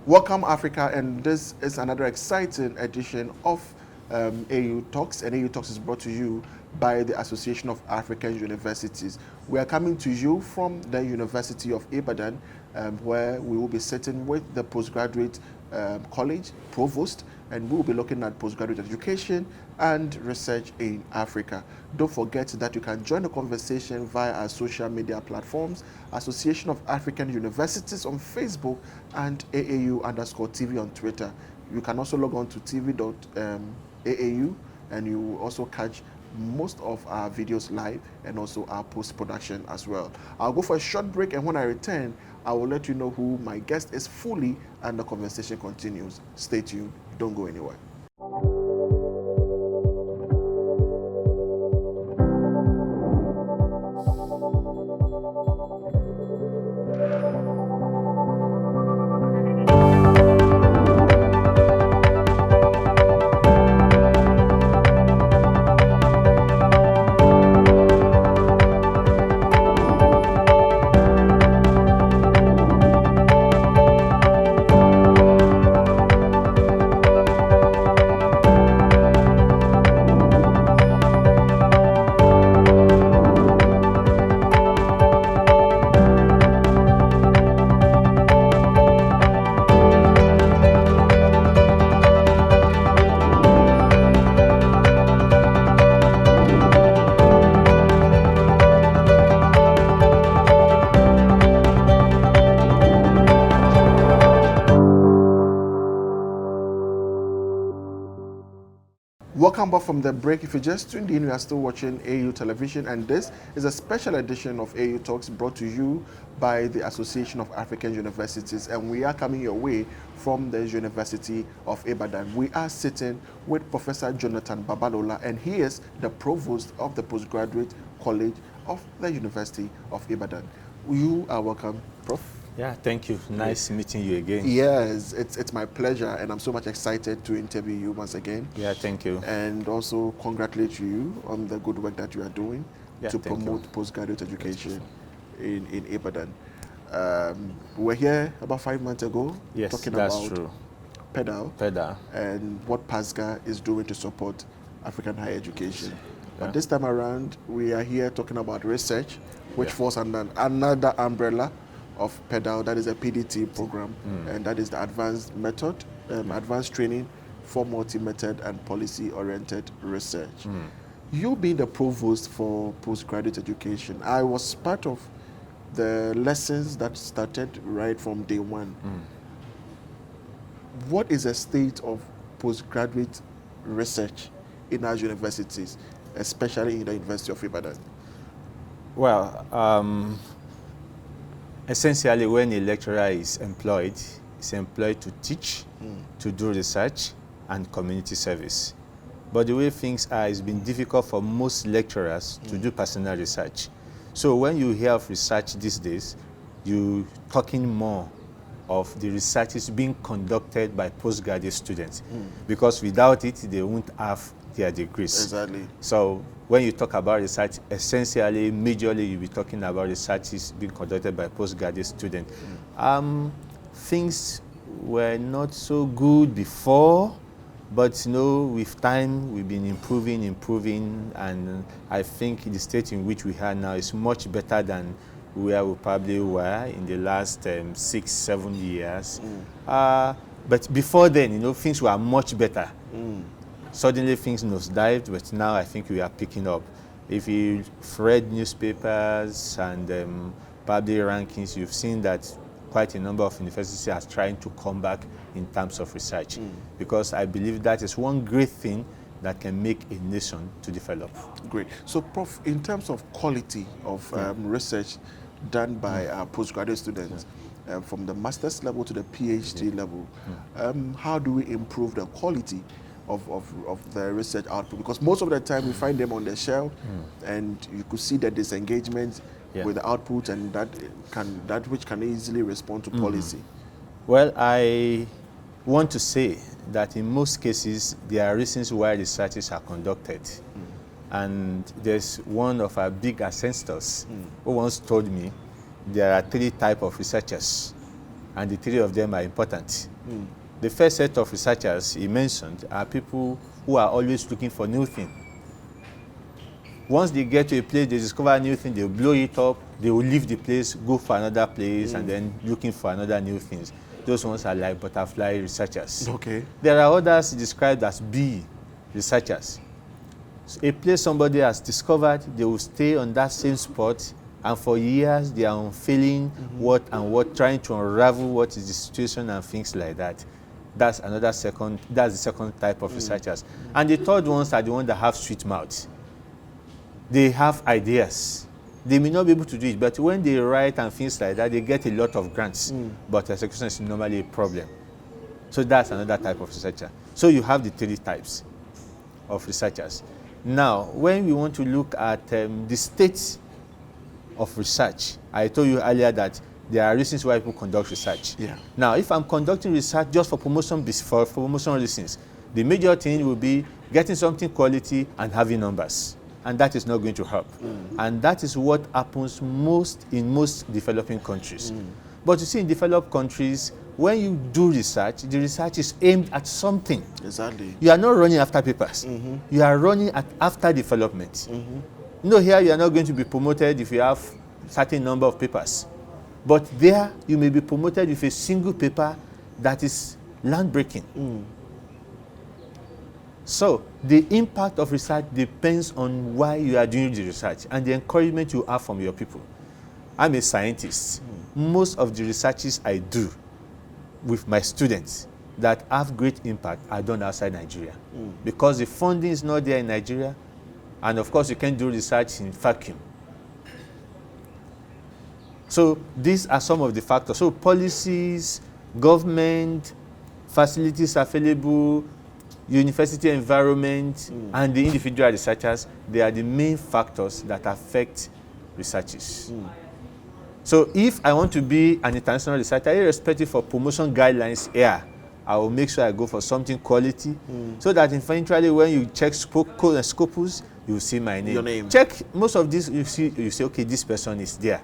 Welcome, Africa, and this is another exciting edition of AU Talks, and AU Talks is brought to you by the Association of African Universities. We are coming to you from the University of Ibadan, where we will be sitting with the postgraduate college provost, and we will be looking at postgraduate education and research in Africa. Don't forget that you can join the conversation via our social media platforms, Association of African Universities on Facebook and AAU_TV on Twitter. You can also log on to tv.aau and you will also catch most of our videos live and also our post-production as well. I'll go for a short break, and when I return, I will let you know who my guest is fully and the conversation continues. Stay tuned. Don't go anywhere. Welcome back from the break. If you just tuned in, we are still watching AU Television, and this is a special edition of AU Talks brought to you by the Association of African Universities, and we are coming your way from the University of Ibadan. We are sitting with Professor Jonathan Babalola, and he is the provost of the Postgraduate College of the University of Ibadan. You are welcome, Prof. Yeah, thank you. Nice meeting you again. Yes, it's my pleasure, and I'm so much excited to interview you once again. Yeah, thank you. And also congratulate you on the good work that you are doing to promote postgraduate education in Ibadan. We were here about 5 months ago talking about PEDAL and what PASGA is doing to support African higher education. But this time around, we are here talking about research, which falls under another umbrella of PEDAL, that is a PDT program, and that is the advanced method, advanced training for multi-method and policy-oriented research. You being the provost for postgraduate education, I was part of the lessons that started right from day one. What is the state of postgraduate research in our universities, especially in the University of Ibadan? Well, essentially, when a lecturer is employed, he's employed to teach, to do research, and community service. But the way things are, it's been difficult for most lecturers to do personal research. So when you hear of research these days, you're talking more of the researches being conducted by postgraduate students, because without it, they won't have their degrees. Exactly. So when you talk about research, essentially, majorly, you'll be talking about researches being conducted by postgraduate students. Things were not so good before, but with time, we've been improving, and I think the state in which we are now is much better than where we probably were in the last 6-7 years. But before then, things were much better. Suddenly things nosedived, but now I think we are picking up. If you've read newspapers and probably rankings, you've seen that quite a number of universities are trying to come back in terms of research, because I believe that is one great thing that can make a nation to develop. Great. So, Prof, in terms of quality of research done by our postgraduate students, from the master's level to the PhD level, how do we improve the quality of the research output? Because most of the time we find them on the shelf, and you could see the disengagement with the output, and that which can easily respond to policy. Well, I want to say that in most cases there are reasons why researches are conducted. And there's one of our big ancestors who once told me there are 3 types of researchers, and the 3 of them are important. The first set of researchers he mentioned are people who are always looking for new things. Once they get to a place, they discover a new thing, they blow it up, they will leave the place, go for another place, and then looking for another new things. Those ones are like butterfly researchers. Okay. There are others described as bee researchers. So a place somebody has discovered, they will stay on that same spot, and for years they are unfailing trying to unravel what is the situation and things like that. That's the second type of researchers. And the third ones are the ones that have sweet mouths. They have ideas. They may not be able to do it, but when they write and things like that, they get a lot of grants. But execution is normally a problem. So that's another type of researcher. So you have the three types of researchers. Now, when we want to look at the state of research, I told you earlier that there are reasons why people conduct research. Yeah. Now, if I'm conducting research just for promotion reasons, the major thing will be getting something quality and having numbers. And that is not going to help. And that is what happens in most developing countries. But you see, in developed countries, when you do research, the research is aimed at something. Exactly. You are not running after papers. You are running after development. No, here you are not going to be promoted if you have a certain number of papers. But there, you may be promoted with a single paper that is land-breaking. So, the impact of research depends on why you are doing the research and the encouragement you have from your people. I'm a scientist. Most of the researches I do with my students that have great impact are done outside Nigeria. Because the funding is not there in Nigeria, and of course you can't do research in vacuum. So these are some of the factors. So policies, government, facilities available, university environment, and the individual researchers, they are the main factors that affect researches. So if I want to be an international researcher, irrespective of promotion guidelines here, I will make sure I go for something quality, so that eventually when you check Scopus, you will see my name. Your name. Check most of this, you say, okay, this person is there.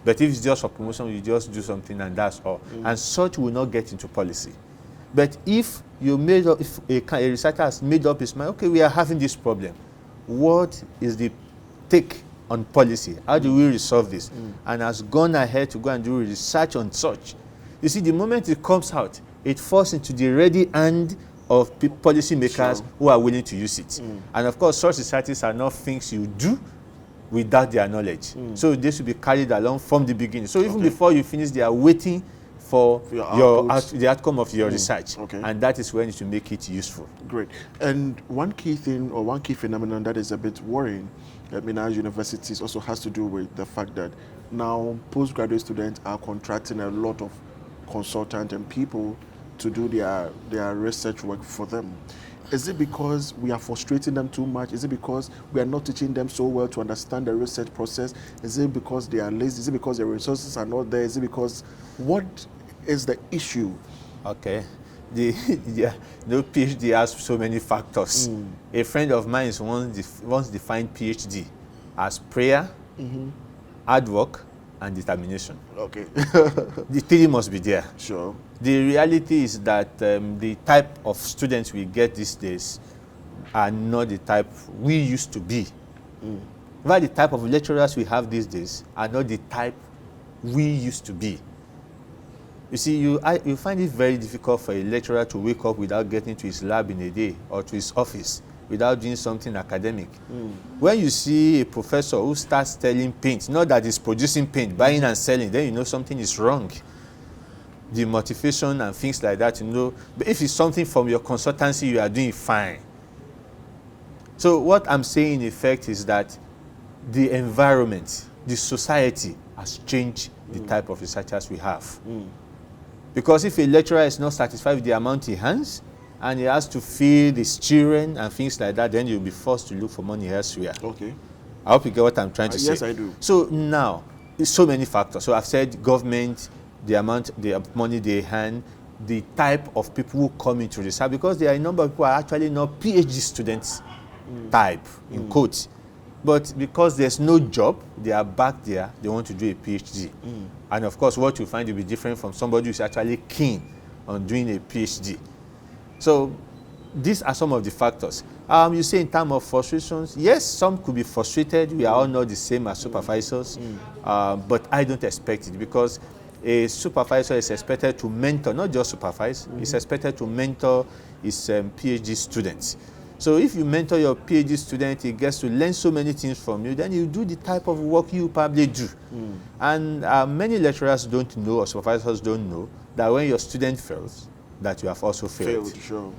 But if it's just for promotion, you just do something and that's all. And such will not get into policy. But if a researcher has made up his mind, okay, we are having this problem. What is the take on policy? How do we resolve this? And has gone ahead to go and do research on such. You see, the moment it comes out, it falls into the ready hand of policy makers who are willing to use it. And of course, such researches are not things you do without their knowledge. So they should be carried along from the beginning. So even before you finish, they are waiting for the outcome of your research. And that is when you should make it useful. Great. And one key thing or one key phenomenon that is a bit worrying in our universities also has to do with the fact that now postgraduate students are contracting a lot of consultants and people to do their research work for them. Is it because we are frustrating them too much? Is it because we are not teaching them so well to understand the research process? Is it because they are lazy? Is it because their resources are not there? Is it because, what is the issue? Okay. The PhD has so many factors. A friend of mine once defined PhD as prayer, hard work, and determination. Okay. The three must be there. Sure. The reality is that the type of students we get these days are not the type we used to be. But the type of lecturers we have these days are not the type we used to be. You see, you find it very difficult for a lecturer to wake up without getting to his lab in a day or to his office without doing something academic. When you see a professor who starts selling paint, not that he's producing paint, buying and selling, then you know something is wrong. The motivation and things like that, But if it's something from your consultancy, you are doing fine. So what I'm saying in effect is that the environment, the society has changed the type of researchers we have. Because if a lecturer is not satisfied with the amount he earns, and he has to feed his children and things like that, then you'll be forced to look for money elsewhere. Okay. I hope you get what I'm trying to say. Yes, I do. So now, there's so many factors. So I've said government, the amount, the money they earn, the type of people who come into research, because there are a number of people who are actually not PhD students type, in quotes. But because there's no job, they are back there, they want to do a PhD. And of course, what you find will be different from somebody who's actually keen on doing a PhD. So these are some of the factors. You say in terms of frustrations, yes, some could be frustrated. We are all not the same as supervisors, but I don't expect it, because a supervisor is expected to mentor, not just supervise, he's expected to mentor his PhD students. So if you mentor your PhD student, he gets to learn so many things from you, then you do the type of work you probably do. And many lecturers don't know, or supervisors don't know, that when your student fails, that you have also failed. Sure.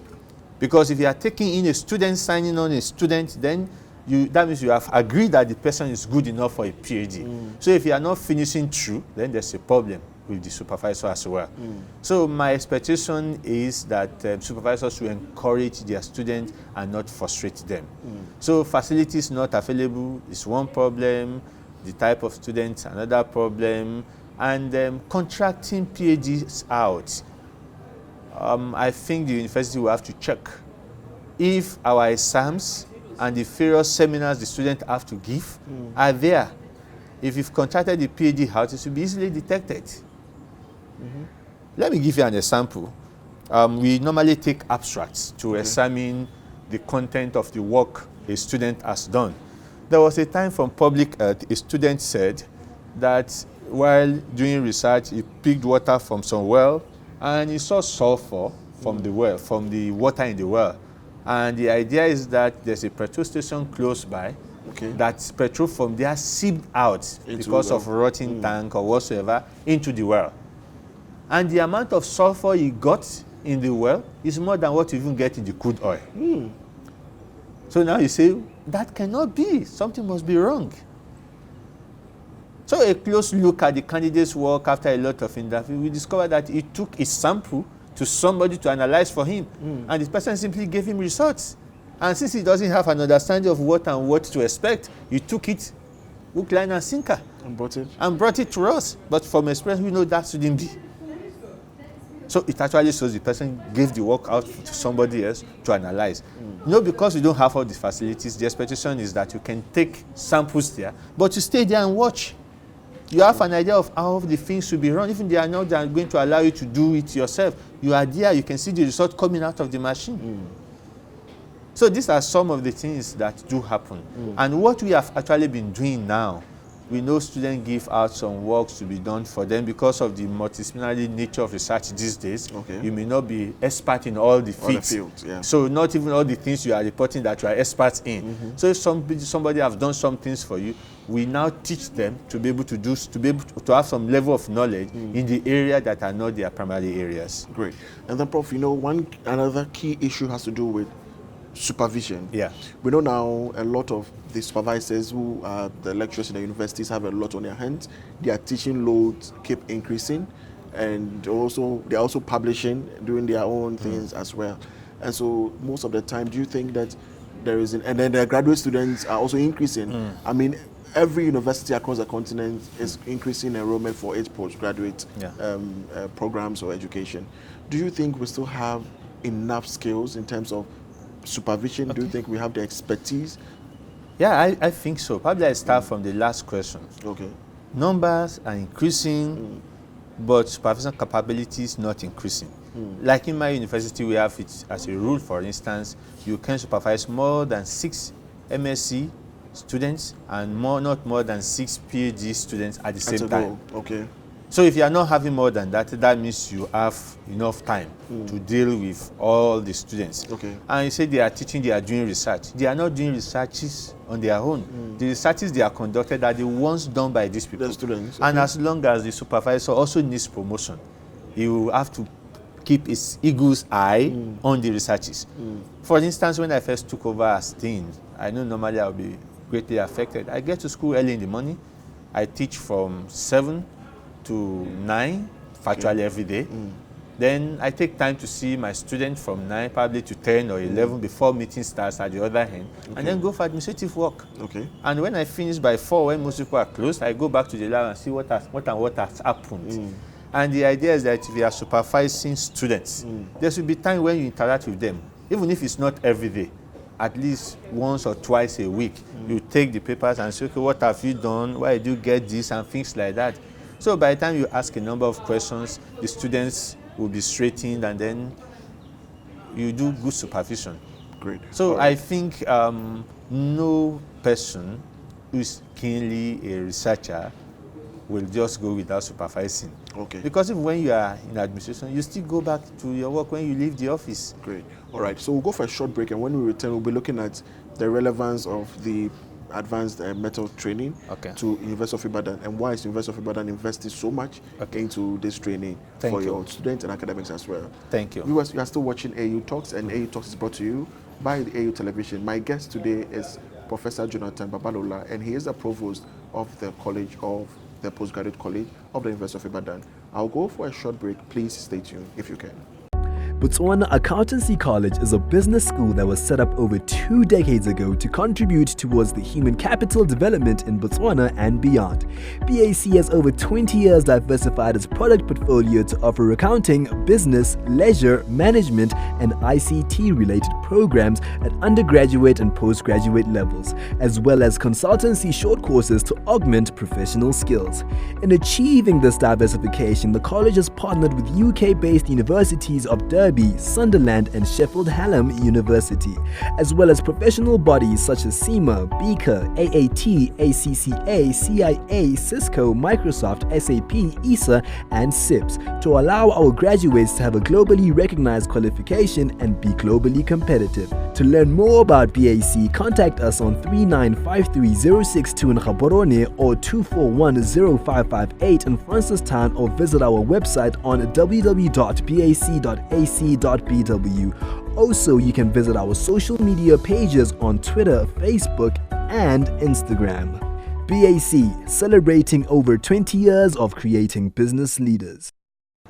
Because if you are taking in a student, signing on a student, then that means you have agreed that the person is good enough for a PhD. So if you are not finishing through, then there's a problem with the supervisor as well. So my expectation is that supervisors will encourage their students and not frustrate them. So facilities not available is one problem, the type of students another problem, and contracting PhDs out. I think the university will have to check if our exams and the various seminars the students have to give are there. If you've contracted the PhD out, it will be easily detected. Let me give you an example. We normally take abstracts to examine the content of the work a student has done. There was a time from public health, a student said that while doing research, he picked water from some well, and he saw sulfur from the well, from the water in the well. And the idea is that there's a petrol station close by, that petrol from there seeped out because of rotting tank or whatsoever into the well. And the amount of sulfur he got in the well is more than what you even get in the crude oil. So now you say, that cannot be. Something must be wrong. So a close look at the candidate's work after a lot of interview, we discovered that he took his sample to somebody to analyze for him. And this person simply gave him results. And since he doesn't have an understanding of what and what to expect, he took it, hook, line, and sinker. And brought it to us. But from experience, we know that shouldn't be. So it actually shows the person gave the work out to somebody else to analyze. No, because you don't have all the facilities, the expectation is that you can take samples there, but you stay there and watch. You have an idea of how the things should be run. Even they are not going to allow you to do it yourself. You are there, you can see the result coming out of the machine. So these are some of the things that do happen. And what we have actually been doing now, we know students give out some works to be done for them because of the multidisciplinary nature of research these days. You may not be expert in all the fields. So not even all the things you are reporting that you are experts in. So if somebody has done some things for you, we now teach them to be able to have some level of knowledge in the area that are not their primary areas. Great. And then, Prof, another key issue has to do with supervision. We know now a lot of the supervisors who are the lecturers in the universities have a lot on their hands. Their teaching loads keep increasing, and they're also publishing, doing their own things as well. And so most of the time, do you think that and then the graduate students are also increasing? I mean, every university across the continent is increasing enrollment for its postgraduate programs or education. Do you think we still have enough skills in terms of supervision? Do you think we have the expertise? Yeah, I think so. Probably I start from the last question. Numbers are increasing, but supervision capabilities not increasing. Like in my university, we have it as a rule, for instance, you can supervise more than 6 MSc students and not more than 6 PhD students at the same time. So if you are not having more than that, that means you have enough time to deal with all the students. And you say they are teaching, they are doing research. They are not doing researches on their own. The researches they are conducted are the ones done by these people. The students. And as long as the supervisor also needs promotion, he will have to keep his eagle's eye on the researches. For instance, when I first took over as dean, I know normally I will be greatly affected. I get to school early in the morning. I teach from 7 to 9, virtually every day. Then I take time to see my students from 9 probably to 10 or 11 before meeting starts at the other end, and then go for administrative work. And when I finish by 4, when most people are closed, I go back to the lab and see what has happened. And the idea is that if you are supervising students, there should be time when you interact with them, even if it's not every day. At least once or twice a week, you take the papers and say, okay, what have you done? Why did you get this? And things like that. So by the time you ask a number of questions, the students will be straightened, and then you do good supervision. Great. So All right. I think no person who's keenly a researcher will just go without supervising. Okay. Because even when you are in administration, you still go back to your work when you leave the office. Great. All right. So we'll go for a short break, and when we return, we'll be looking at the relevance of the advanced method training to University of Ibadan, and why is University of Ibadan investing so much into this training for your students and academics as well. Thank you. Viewers, you are still watching AU Talks, and AU Talks is brought to you by the AU Television. My guest today is Professor Jonathan Babalola, and he is the provost of the College of the Postgraduate College of the University of Ibadan. I'll go for a short break. Please stay tuned if you can. Botswana Accountancy College is a business school that was set up over 2 decades ago to contribute towards the human capital development in Botswana and beyond. BAC has over 20 years diversified its product portfolio to offer accounting, business, leisure, management, and ICT-related programs at undergraduate and postgraduate levels, as well as consultancy short courses to augment professional skills. In achieving this diversification, the college has partnered with UK-based universities of Derby, Sunderland, and Sheffield Hallam University, as well as professional bodies such as SEMA, Beaker, AAT, ACCA, CIA, Cisco, Microsoft, SAP, ESA, and SIPS, to allow our graduates to have a globally recognized qualification and be globally competitive. To learn more about BAC, contact us on 3953-062 in Gaborone or 241-0558 in Francistown, or visit our website on www.bac.ac.bw. Also, you can visit our social media pages on Twitter, Facebook, and Instagram. BAC, celebrating over 20 years of creating business leaders.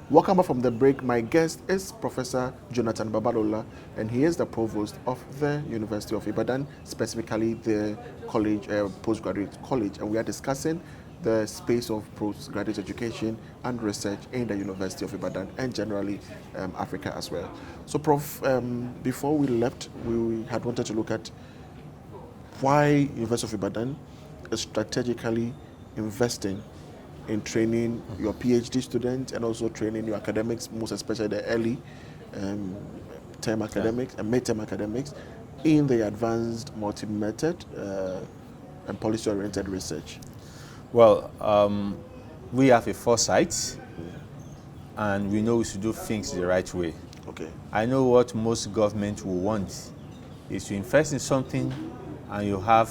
Welcome back from the break. My guest is Professor Jonathan Babalola, and he is the provost of the University of Ibadan, specifically the college, postgraduate college, and we are discussing the space of postgraduate education and research in the University of Ibadan and generally Africa as well. So, Prof, before we left, we had wanted to look at why University of Ibadan is strategically investing in training your PhD students and also training your academics, most especially the early term academics and mid-term academics in the advanced multi-method and policy-oriented research. Well, we have a foresight, and we know we should do things the right way. Okay. I know what most government will want is to invest in something and you have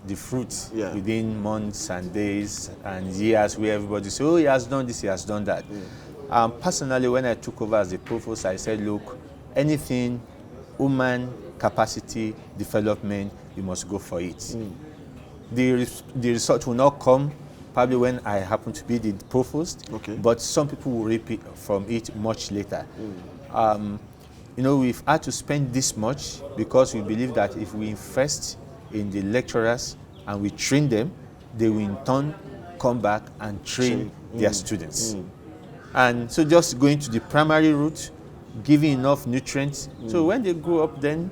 the fruit within months and days and years, where everybody says, oh, he has done this, he has done that. Personally, when I took over as the provost, I said, look, anything human capacity development, you must go for it. The result will not come probably when I happen to be the provost, but some people will reap it from it much later. You know, we've had to spend this much because we believe that if we invest in the lecturers and we train them, they will in turn come back and train their students. And so just going to the primary route, giving enough nutrients, so when they grow up, then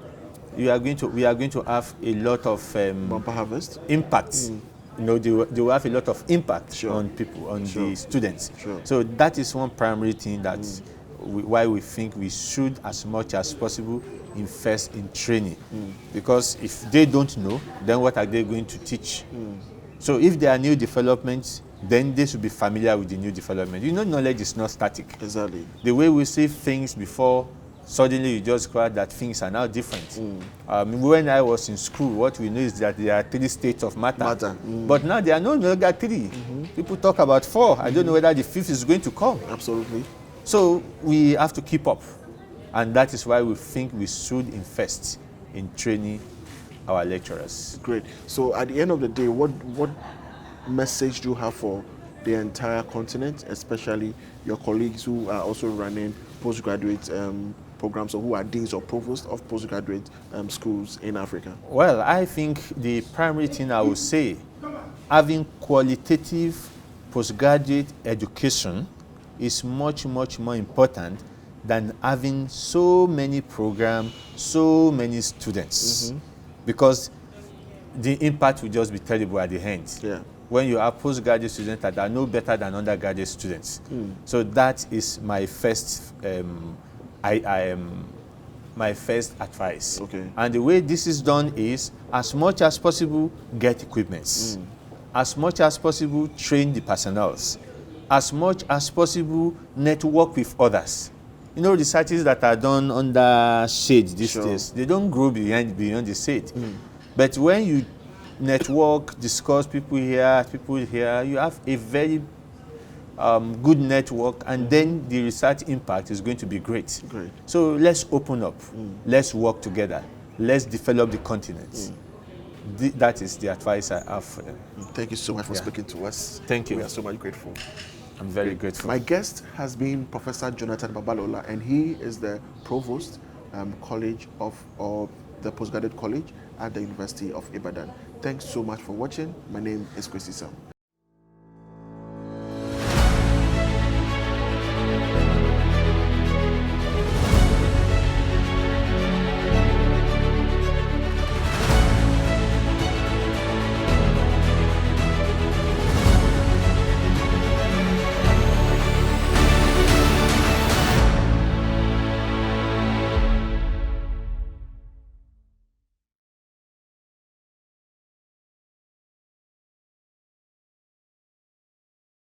we are going to have a lot of bumper harvest impacts. You know, they will have a lot of impact on people, on the students. So that is one primary thing that why we think we should, as much as possible, invest in training. Because if they don't know, then what are they going to teach? So if there are new developments, then they should be familiar with the new development. You know, knowledge is not static. Exactly. The way we see things before, suddenly you just discover that things are now different. When I was in school, what we know is that there are 3 states of matter. But now there are no longer 3. People talk about 4. I don't know whether the 5th is going to come. Absolutely. So we have to keep up. And that is why we think we should invest in training our lecturers. Great. So at the end of the day, what message do you have for the entire continent, especially your colleagues who are also running postgraduate programs, or who are deans or provosts of postgraduate schools in Africa? Well, I think the primary thing I would say, having qualitative postgraduate education is much, much more important than having so many programs, so many students. Because the impact will just be terrible at the end. when you have postgraduate students that are no better than undergraduate students. So that is my first, my first advice. Okay. And the way this is done is, as much as possible, get equipments. As much as possible, train the personnel. As much as possible, network with others. You know, the researches that are done under shade these days, they don't grow beyond the shade. But when you network, discuss people here, you have a very good network, and then the research impact is going to be great. Great. So let's open up. Let's work together. Let's develop the continent. That is the advice I have for them. Thank you so much for speaking to us. Thank you. We are so much grateful. I'm very grateful. My guest has been Professor Jonathan Babalola, and he is the Provost College of the Postgraduate College at the University of Ibadan. Thanks so much for watching. My name is Chris Isam.